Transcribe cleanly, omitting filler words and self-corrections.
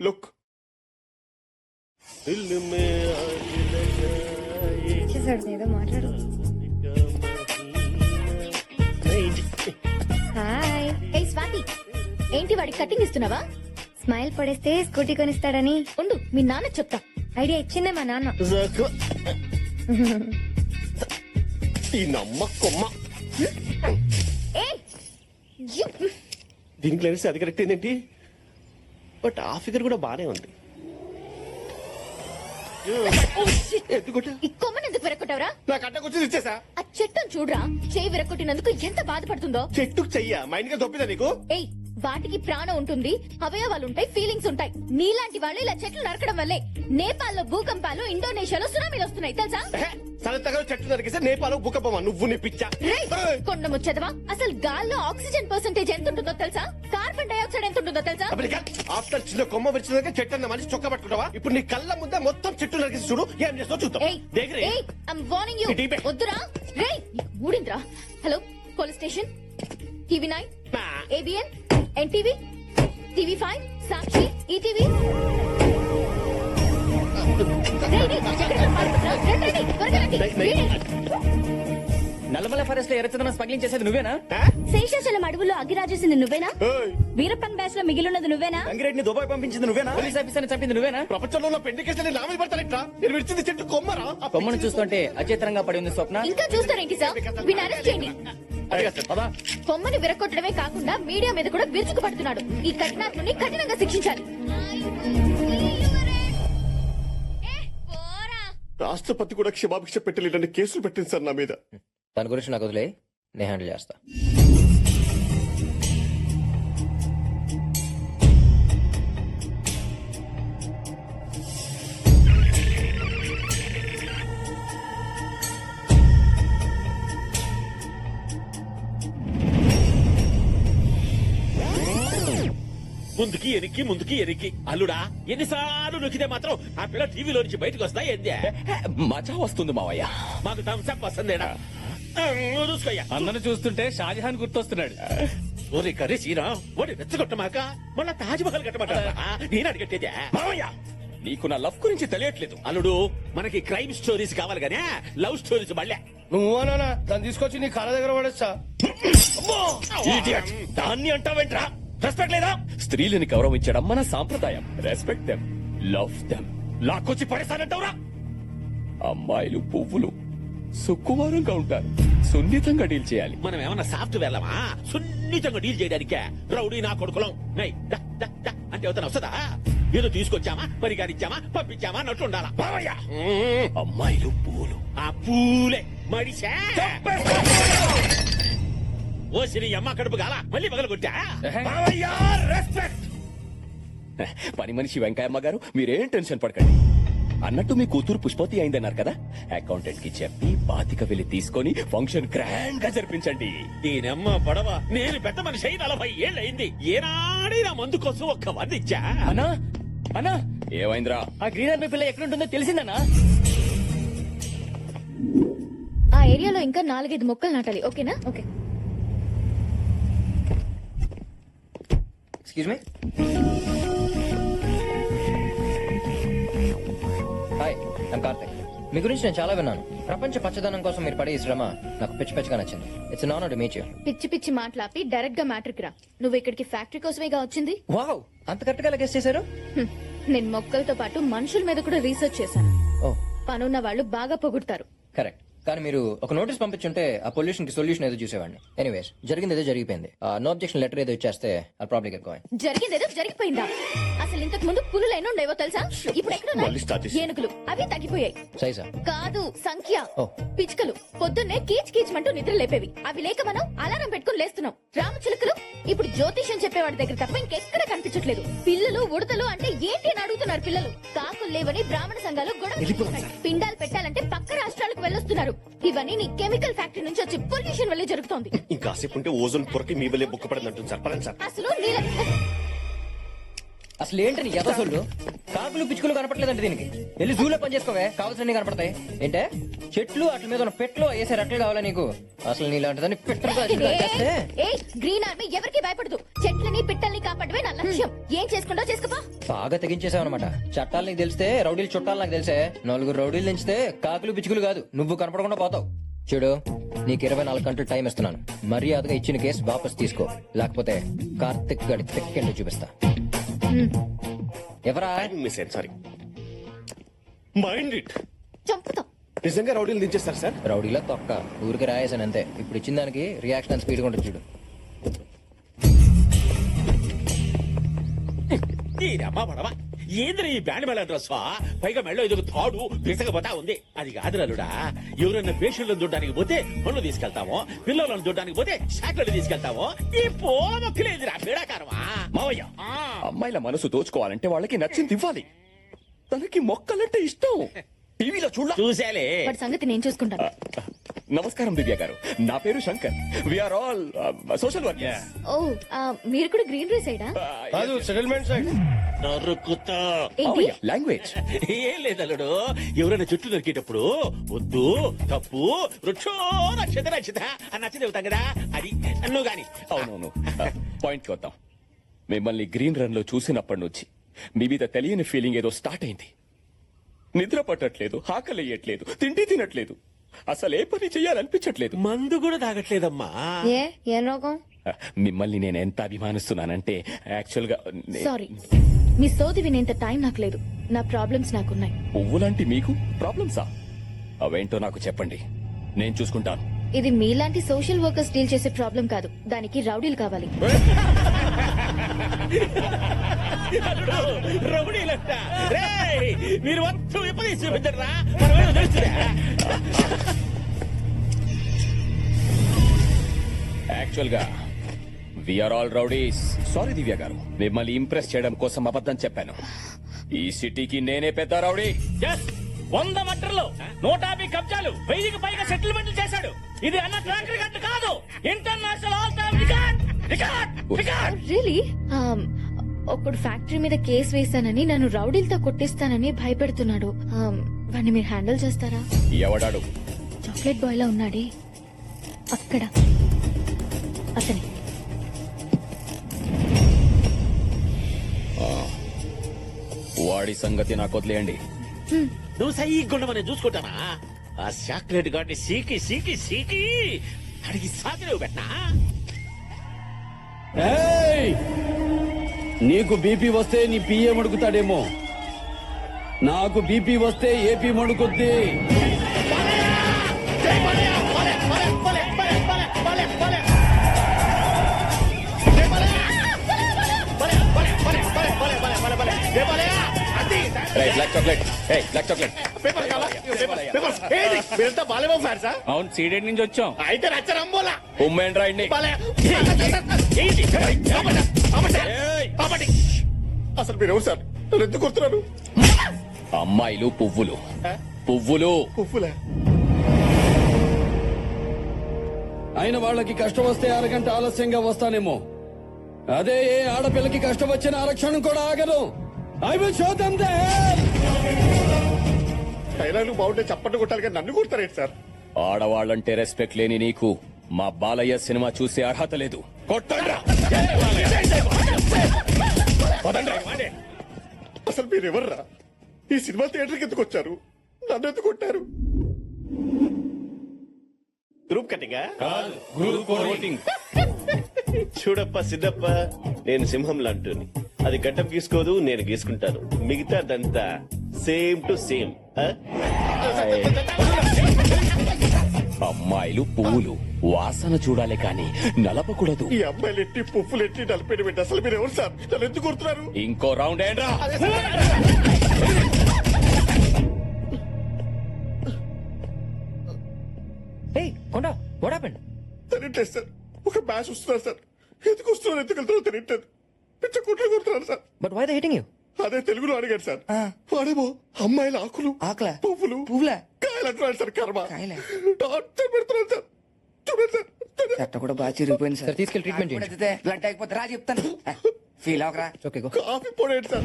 Look చేసాడు ఏదో మాట్లాడు. హాయ్. ఏ స్వాతి, ఏంటి వాడికి కటింగ్ ఇస్తున్నావా? స్మైల్ పడేస్తే స్కూటీ కొనిస్తాడని ఉండు, మీ నాన్న చెప్తా. ఐడియా ఇచ్చిందే మా నాన్న. ఈ నమ్మ కొమ్మ ఏ యు. దీనికి లెన్స్ అది కరెక్ట్ ఏంటి, బట్ ఆ ఫిగర్ కూడా బానే ఉంది. ఓ shit. ఎందుకుంటా ఈ కొమ్మని ఎందుకు విరక్కొట్టావురా? నాకు అడ్డకొచ్చింది ఇచ్చేసా. ఆ చెట్టును చూడరా, చేయి విరక్కొట్టినందుకు ఎంత బాధపడుతుందో. చెట్టుకు చెయ్యా మైండ్ గా దొప్పిదా నీకు? ఏయ్, వాటికి ప్రాణం ఉంటుంది, అవయవాలు ఉంటాయి, ఫీలింగ్స్ ఉంటాయి. నీలాంటి వాళ్ళు ఇలా చెట్లు నరకడం వల్లే నేపాల్లో భూకంపాలు, ఇండోనేషియాలో సునామీలు వస్తున్నాయి తెలుసా? సరతగా చెట్టు నరికేస్తే నేపాల్ భూకంపమా? నువ్వు నీ పిచ్చా. రేయ్, కొండ ముచ్చదవా, అసలు గాల్లో ఆక్సిజన్ పర్సెంటేజ్ ఎంత ఉంటుందో తెలుసా? కార్బన్ డైఆక్సైడ్ ఎంత ఉంటుందో తెలుసా? ఆఫ్టర్ చిన్న కొమ్మ విరిచినాక చెట్టు అన్న మనిషి చొక్క పట్టుకుంటావా? ఇప్పుడు నీ కళ్ళ ముందే మొత్తం చెట్టు నరికేసి చూడు, ఏం చేస్తావు చూద్దాం. ఏయ్, దగ్గరే ఏయ్, I'm warning you. ఇటీపే. వద్దురా. రేయ్, నీకు మూడింద్రా. Hello, police station, TV 9, ABN, NTV, TV five, Sakshi, ETV. Nallamala forest లో ఎర్రచందనం స్మగ్లింగ్ చేసేది నువ్వేనా? శేషాచలం అడవుల్లో అగ్గిరాజేసింది నువ్వేనా? ఏయ్, వీరప్పన్ బ్యాచ్ లో మిగిలిన్నది నువ్వేనా? గంగిరెడ్డిని దుబాయ్ పంపించింది నువ్వేనా? పోలీస్ ఆఫీసర్ చంపింది నువ్వేనా? ప్రపంచంలో ఉన్న పెండి కేసులు నా మీద పడతానిట్రా? నేను విడిచింది చెట్టు కొమ్మరా? ఆ కొమ్మను చూస్తుంటే అచేతనంగా పడి ఉంది స్వప్న. ఇంకా చూస్తారేంటి సార్? వీని అరెస్ట్ చేయండి. అదిగా సార్, పదా. కొమ్మని విరగొట్టడమే కాకుండా మీడియా మీద కూడా విరుచుకుపడుతున్నాడు. ఈ కఠినాత్ముని కఠినంగా శిక్షించాలి. రాష్ట్రపతి కూడా క్షమాభిక్ష పెట్టలేదని కేసులు పెట్టింది సార్ నా మీద. దాని గురించి నాకు వదిలే, నేను హ్యాండిల్ చేస్తా. ముందుకి ఎరికి అల్లుడా, ఎన్నిసార్లు నొక్కితే మాత్రం ఆ పిల్ల టీవీలో నుంచి బయటకు వస్తా ఏందే? మజా వస్తుంది మావయ్య. మాకు థమ్స్అప్ వస్తుందేనా? చూసుకోయ్యా. అందరూ చూస్తుంటే షాజహాన్ గుర్తొస్తున్నాడు. ఓరి కర్రీ సీనా, ఓడి రెచ్చగొట్టమాక మళ్ళా తాజ్ మహల్ కట్టమంటారా? నేను అడిగట్టేదే మావయ్య, నీకు నా లవ్ గురించి తెలియట్లేదు. అల్లుడు. మనకి క్రైమ్ స్టోరీస్ కావాలి గానే లవ్ స్టోరీస్ మళ్ళా. నువ్వు అనా దాన్ని తీసుకొచ్చి నీ కాళ్ళ దగ్గర పడేస్తా. Idiot. దాన్ని అంటావేంట్రా? రెస్పెక్ట్ లేదా? స్త్రీలని గౌరవించడం మన సాంప్రదాయం. Respect them, love them. లాక్కొచ్చి పడేసానంటావురా? అమ్మాయిలు పువ్వులు సుక్కువారంగా ఉంటారు, సున్నితంగా డీల్ చేయాలి. మనం ఏమన్నా సాఫ్ట్ వెళ్ళమా సున్నితంగా డీల్ చేయడానికే? రౌడీ నా కొడుకులం నై డా, డా, డా అంటే అవుతాను వస్తుందా? ఏదో తీసుకొచ్చామా, పరిగారిచ్చామా, పంపించామా అన్నట్టు ఉండాలా. అమ్మాయిలు పువ్వులు. ఆ పూలే మడిసా ఓ సిరి అమ్మ కడుపు గాల మళ్ళీ పగల కొట్టా. పని మనిషి వెంకయ్యమ్మ గారు, మీరేం టెన్షన్ పడకండి. అన్నట్టు మీ కూతురు పుష్పతి అయిందన్నారు కదా, అకౌంటెంట్ కి చెప్పి బాతిక వెళ్లి తీసుకొని ఫంక్షన్ గ్రాండ్ గా జరిపించండి. దీనమ్మ పడవ, నేను పెద్ద మనిషి అయి 40 ఏళ్ళయింది. ఏనాడే నా మందు కోసం ఒక్క వందిచ్చా. అన్నా అన్నా, ఏమైందిరా? ఆ గ్రీన్ ఆర్మీ పిల్ల ఎక్కడుంటుందో తెలిసిందన్నా? ఆ ఏరియాలో ఇంకా 4-5 మొక్కలు నాటాలి. ఓకేనా? Okay. Excuse me. Hi, I'm Karthik. మీ గురించి నేను చాలా విన్నాను. ప్రపంచ పచ్చదనం కోసం మీరు పడే ఈ శ్రమ నాకు పిచ్చిగా నచ్చింది. It's an honour to meet you. పిచ్చి పిచ్చి మాట్లాపి డైరెక్ట్ గా మ్యాటర్కి రా. నువ్వు ఇక్కడికి ఫ్యాక్టరీ కోసమేగా వచ్చింది? వావ్, అంత కరెక్ట్ గా గెస్ చేశారు. నేను మొక్కలతో పాటు మనుషుల మీద కూడా రీసెర్చ్ చేశాను. ఓ, పనున్న వాళ్ళు బాగా పొగుడతారు. కరెక్ట్. కానీ మీరు ఒక నోటీస్ పంపించుంటే ఆ పొల్యూషన్ కి సొల్యూషన్ ఏదో చూసేవాడిని. ఎనీవేస్, జరిగింది ఏదో జరిగిపోయింది. నో అబ్జెక్షన్ లెటర్ ఏదో ఇచ్చేస్తే ఆ ప్రాబ్లం ఎక్కువ. జరిగిందేదో జరిగిపోయిందా? అసలు ఇంతకు ముందు పులులు ఎన్ని ఉండేవో తెలుసా? ఇప్పుడు మళ్ళీ start ఎక్కడ చేసి. ఏనుగులు, అవి తగ్గిపోయాయి. సైజా? కాదు, సంఖ్య. ఓ. పిచ్చుకలు పొద్దున్నే కీచ్ కీచ్మంటూ నిద్ర లేపేవి. అవి లేక మనం అలారం పెట్టుకుని లేస్తున్నాం. రామచిలుకలు ఇప్పుడు జ్యోతిష్యం చెప్పేవాడి దగ్గర తప్ప ఇంకెక్కడ కనిపించట్లేదు. పిల్లలు ఉడతలు అంటే ఏంటి అని అడుగుతున్నారు పిల్లలు. కాకులు లేవని బ్రాహ్మణ సంఘాలు గొడవ చేస్తున్నాయి. పిండాలు పెట్టాలంటే పక్క రాష్ట్రాలకు వెళ్ళొస్తున్నారు. ఇవన్నీ నీ కెమికల్ ఫ్యాక్టరీ నుంచి వచ్చి పొల్యూషన్ వల్లే జరుగుతోంది. ఇంకాసేపు ఉంటే ఓజోన్ పొరకి మీ వల్లే బుక్క పడింది అంటుంది సార్. పడండి సార్. అసలు నీళ్ళ అసలు ఏంటని ఎదసోళ్ళు? కాకులు పిచ్చుకలు కనపట్లేదండి దీనికి. వెళ్ళి జూలో పని చేసుకోవే, కావాల్సినవి కనపడతాయి. ఏంటే చెట్లు అట్ల మీద ఉన్న పెట్లు వేసే రెట్లు కావాలా నీకు? అసలు నీలాంటిదని పెట్టలు గ్రీన్ ఆర్మీ ఎవరికి భయపడదు. చెట్లని పిట్టల్ని కాపాడమే నా లక్ష్యం. ఏం చేసుకుంటా చేసుకోపా. బాగా తెగించేసావన్నమాట. చట్టాలు నీకు తెలిస్తే రౌడీలు చుట్టాలు నాకు తెలిసే. 4 రౌడీలు దించితే కాకులు పిచ్చుకులు కాదు, నువ్వు కనపడకుండా పోతావు. చూడు, నీకు 24 గంటలు టైం ఇస్తున్నాను. మర్యాదగా ఇచ్చిన కేసు వాపస్ తీసుకో, లేకపోతే కార్తిక్ గడి తెక్కెండు చూపిస్తా. ఎవరా? మిస్ అయ్యాను, సారీ. Mind it. చంపుతా. నిజంగా రౌడీలు దించేస్తారు సార్? రౌడీలో తొక్క ఊరికి రాయేసాను అంతే. ఇప్పుడు ఇచ్చిన దానికి రియాక్షన్ స్పీడ్ ఉంటుంది చూడు. అమ్మా పడవా ఏంద్ర ఈ బ్యాండ్ మేళ డ్రెస్ పైగా మెళ్ళో ఎదుగు తాడు పిసకపోతా ఉంది. అది కాదురాలుడా, ఎవరైనా పేషెంట్లను చూడడానికి పోతే పళ్ళు తీసుకెళ్తామో, పిల్లలను చూడడానికి పోతే షాట్లను తీసుకెళ్తామో. ఈ పూల మొక్కలేదురా పీడాకారమా. మావయ్య, అమ్మాయిల మనసు దోచుకోవాలంటే వాళ్ళకి నచ్చింది ఇవ్వాలి. తనకి మొక్కలంటే ఇష్టం. టీవీలో చూసేలే. వాడి సంగతి నేను చూసుకుంటాను. నమస్కారం దివ్య గారు, నా పేరు Shankar. We're all social workers. ఓ మీరు కూడా గ్రీన్ రీ సైడా? కాదు, సెటిల్మెంట్ సైడ్. నరుకుతా. ఏంటి? లాంగ్వేజ్ ఏం లేదల్లుడు, ఎవరైనా చుట్టూ దొరికేటప్పుడు వద్దు, తప్పు, వృక్షో నక్షత నక్షత అని నచ్చ చెబుతాం కదా, అది నువ్వు గాని. అవునవును. పాయింట్కి వద్దాం. మిమ్మల్ని గ్రీన్ రన్ లో చూసినప్పటి నుంచి మీ మీద తెలియని ఫీలింగ్ ఏదో స్టార్ట్ అయింది. నిద్ర పట్టట్లేదు, ఆకలియట్లేదు, తిండి తినట్లేదు, అసలు ఏ పని చెయ్యాలనిపించట్లేదు. మందు కూడా తాగట్లేదమ్మా. ఏం రోగం? మిమ్మల్ని నేను ఎంత అభిమానిస్తున్నానంటే యాక్చువల్ గా సారీ, మీ సోది వినేంత టైం నాకు లేదు. నా ప్రాబ్లమ్స్ నాకున్నాయి. పువ్వులాంటి మీకు ప్రాబ్లమ్సా? అవేంటో నాకు చెప్పండి, నేను చూసుకుంటాను. ఇది మీలాంటి సోషల్ వర్కర్స్ డీల్ చేసే ప్రాబ్లం కాదు. దానికి రౌడీలు కావాలి. రౌడీలంట. రేయ్, మీరు మొత్తం విపరీత చూపించరా, మనమేదో తెలుస్తుందా? యాక్చువల్ గా వీఆర్ ఆల్ రౌడీస్. సారీ దివ్య గారు, మిమ్మల్ని ఇంప్రెస్ చేయడం కోసం అబద్ధం చెప్పాను. ఈ సిటీకి నేనే పెద్ద రౌడీ. 100 మటర్లు, 150 కబ్జాలు, 1000కి పైగా సెటిల్మెంట్లు చేశాడు. ఇది అన్న ట్రాక్ రికార్డు కాదు, international all time record. Record. Really? ఒకడు ఫ్యాక్టరీ మీద కేసు వేశానని నన్ను రౌడీలతో కొట్టిస్తానని భయపెడుతున్నాడు. వాడిని మీరు హ్యాండిల్ చేస్తారా? ఎవడాడు? చాక్లెట్ బాయ్ లా ఉన్నాడే అక్కడ, అతని. వాడి సంగతి నాకు వదిలేయండి. నువ్వు సైగుండా మనం చూసుకుంటానా? ఆ చాక్లెట్ గాడిని సీకి సీకి సీకి అడిగి సాగిలేవు పెట్టనా? నీకు బీపీ వస్తే నీ పిఏ మడుకుతాడేమో, నాకు బీపీ వస్తే ఏపీ మడుకుద్ది. Black chocolate, black chocolate. Paper కావాలా? పేపర్. ఏది? మీరంతా బాలేమో ఫ్యాన్సా? అవును, సీడెడ్ నుంచి వచ్చాం. అయితే రచ్చరంబోలా. ఉమ్మేండ్రా ఇండి. బాలే. ఏంటి? ఆపండి. అసలు మీరు ఎవరు సార్? నన్ను ఎందుకు కొడుతున్నారు? అమ్మాయిలు పువ్వులు, పువ్వులు. పువ్వులే. అయిన వాళ్ళకి కష్టం వస్తే అరగంట ఆలస్యంగా వస్తానేమో, అదే ఏ ఆడపిల్లకి కష్టం వచ్చిన ఆరక్షణం కూడా ఆగదు. I will show them the hell. డైలాగులు బాగుంటే చప్పట్లు కొట్టాలి కానీ నన్ను కొడతారేంటి సార్? ఆడవాళ్ళంటే రెస్పెక్ట్ లేని నీకు మా బాలయ్య సినిమా చూసే అర్హత లేదు. కొట్టండ్రా. అసలు మీరు ఎవర్రా? ఈ సినిమా థియేటర్కి ఎందుకు వచ్చారు? నన్ను ఎందుకు కొట్టారు? గ్రూప్ కటింగా? చూడప్ప సిద్ధప్ప, నేను సింహం లాంటిని. అది గడ్డం గీసుకోదు, నేను గీసుకుంటాను. మిగతాదంతా సేమ్ టు సేమ్. అమ్మాయిలు పువ్వులు, వాసన చూడాలి కానీ నలపకూడదు. ఈ అమ్మాయిలు ఎట్టి పువ్వులు ఎట్టి నలిపేట పెట్టి అసలు మీరు ఎవరు సార్? నన్ను ఎందుకు కొడుతున్నారు? ఇంకో రౌండ్ ఏంట్రా? Konda what happened? తెలియట్లేదు సార్. ఒక మ్యాచ్ వస్తున్నారు సార్. ఎందుకు వస్తున్నారు, ఎందుకు వెళ్తారో తెలియట్లేదు. పిచ్చ కుట్లు కొడుతున్నారు sir. But why they hitting you? అదే తెలుగులో అడిగాడు సార్. వాడేమో అమ్మాయిల ఆకులు, ఆకులా? పువ్వులు, పువ్వులా? కాయలు అంటున్నాడు సార్. కర్మ కాయలా? టార్చర్ పెడుతున్నాడు సార్. చూడండి సార్. చెట్ట కూడా బాగా చిరిగిపోయింది సార్ తీసుకెళ్ళి ట్రీట్మెంట్ చేయండి. బ్లడ్ అయిపోతే రా చెప్తాను. ఫీల్ అవకరా. Okay go. కాఫీ పొడేంటి సార్?